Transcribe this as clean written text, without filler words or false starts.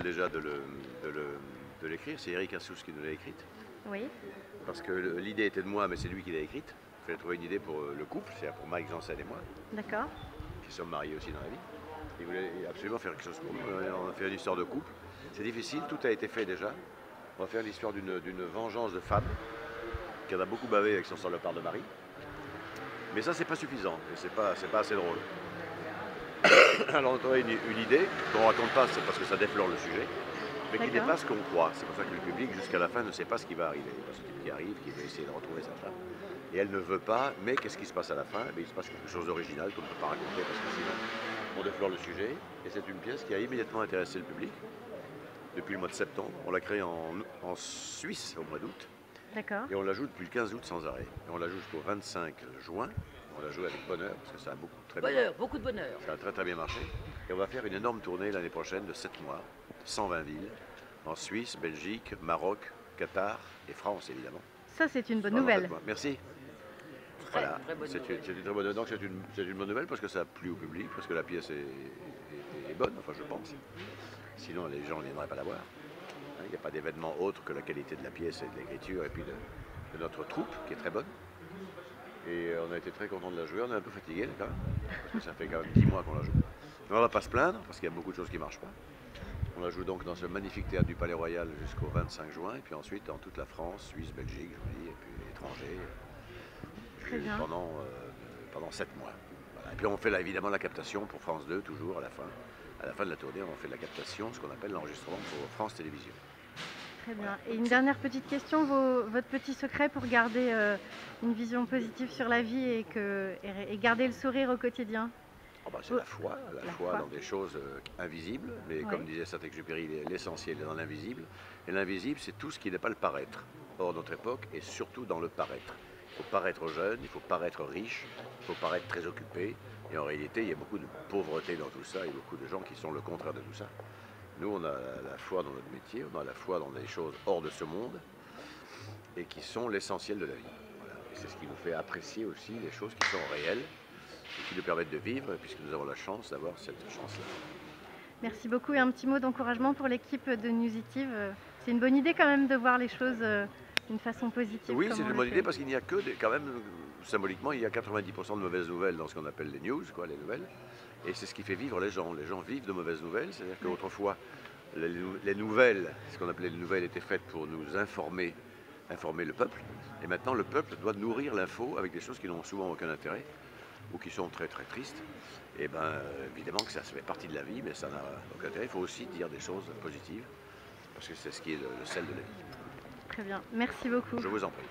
déjà de l'écrire. C'est Eric Assous qui nous l'a écrite. Oui. Parce que l'idée était de moi, mais c'est lui qui l'a écrite. Il fallait trouver une idée pour le couple, c'est-à-dire pour Mike Janssen et moi, D'accord. qui sommes mariés aussi dans la vie. Il voulait absolument faire quelque chose pour nous. On a fait une histoire de couple. C'est difficile, tout a été fait déjà. On va faire l'histoire d'une vengeance de femme qui en a beaucoup bavé avec son salopard de mari. Mais ça, c'est pas suffisant et c'est pas assez drôle. Alors on a trouvé une idée qu'on raconte pas, c'est parce que ça déflore le sujet, mais qui dépasse ce qu'on croit. C'est pour ça que le public, jusqu'à la fin, ne sait pas ce qui va arriver. Il y a ce type qui arrive, qui veut essayer de retrouver sa femme. Et elle ne veut pas, mais qu'est-ce qui se passe à la fin? Il se passe quelque chose d'original qu'on ne peut pas raconter parce que sinon on déflore le sujet. Et c'est une pièce qui a immédiatement intéressé le public depuis le mois de septembre. On l'a créée en Suisse au mois d'août. D'accord. Et on la joue depuis le 15 août sans arrêt. Et on la joue jusqu'au 25 juin. On la joue avec bonheur parce que ça a Beaucoup de bonheur. Ça a très bien marché. Et on va faire une énorme tournée l'année prochaine de 7 mois, 120 villes, en Suisse, Belgique, Maroc, Qatar et France évidemment. Ça, c'est une bonne nouvelle. Merci. Voilà, c'est une très bonne nouvelle. Donc c'est une bonne nouvelle parce que ça a plu au public, parce que la pièce est bonne, enfin je pense. Sinon les gens ne viendraient pas la voir. Il n'y a pas d'événement autre que la qualité de la pièce et de l'écriture et puis de notre troupe qui est très bonne. Et on a été très content de la jouer, on est un peu fatigué quand même, parce que ça fait quand même 10 mois qu'on la joue. Mais on ne va pas se plaindre, parce qu'il y a beaucoup de choses qui ne marchent pas. On la joue donc dans ce magnifique théâtre du Palais Royal jusqu'au 25 juin, et puis ensuite dans toute la France, Suisse, Belgique, je vous dis, et puis l'étranger, pendant 7 mois. Voilà. Et puis on fait là, évidemment la captation pour France 2, toujours à la fin de la tournée, on fait de la captation, ce qu'on appelle l'enregistrement pour France Télévisions. Très bien. Et une dernière petite question, votre petit secret pour garder une vision positive sur la vie et garder le sourire au quotidien? Oh bah c'est la foi dans des choses invisibles, mais comme disait Saint-Exupéry, l'essentiel est dans l'invisible. Et l'invisible, c'est tout ce qui n'est pas le paraître. Or, notre époque est surtout dans le paraître. Il faut paraître jeune, il faut paraître riche, il faut paraître très occupé. Et en réalité, il y a beaucoup de pauvreté dans tout ça, et beaucoup de gens qui sont le contraire de tout ça. Nous, on a la foi dans notre métier, on a la foi dans des choses hors de ce monde, et qui sont l'essentiel de la vie. Voilà. Et c'est ce qui nous fait apprécier aussi les choses qui sont réelles, et qui nous permettent de vivre, puisque nous avons la chance d'avoir cette chance-là. Merci beaucoup et un petit mot d'encouragement pour l'équipe de Newsitive. C'est une bonne idée quand même de voir les choses d'une façon positive. Oui, c'est une bonne idée parce qu'il n'y a que, quand même, symboliquement, il y a 90% de mauvaises nouvelles dans ce qu'on appelle les news, quoi, les nouvelles. Et c'est ce qui fait vivre les gens. Les gens vivent de mauvaises nouvelles, c'est-à-dire qu'autrefois, les nouvelles, ce qu'on appelait les nouvelles, étaient faites pour nous informer le peuple. Et maintenant, le peuple doit nourrir l'info avec des choses qui n'ont souvent aucun intérêt ou qui sont très très tristes. Et bien, évidemment que ça fait partie de la vie, mais ça n'a aucun intérêt. Il faut aussi dire des choses positives, parce que c'est ce qui est le sel de la vie. Très bien, merci beaucoup. Je vous en prie.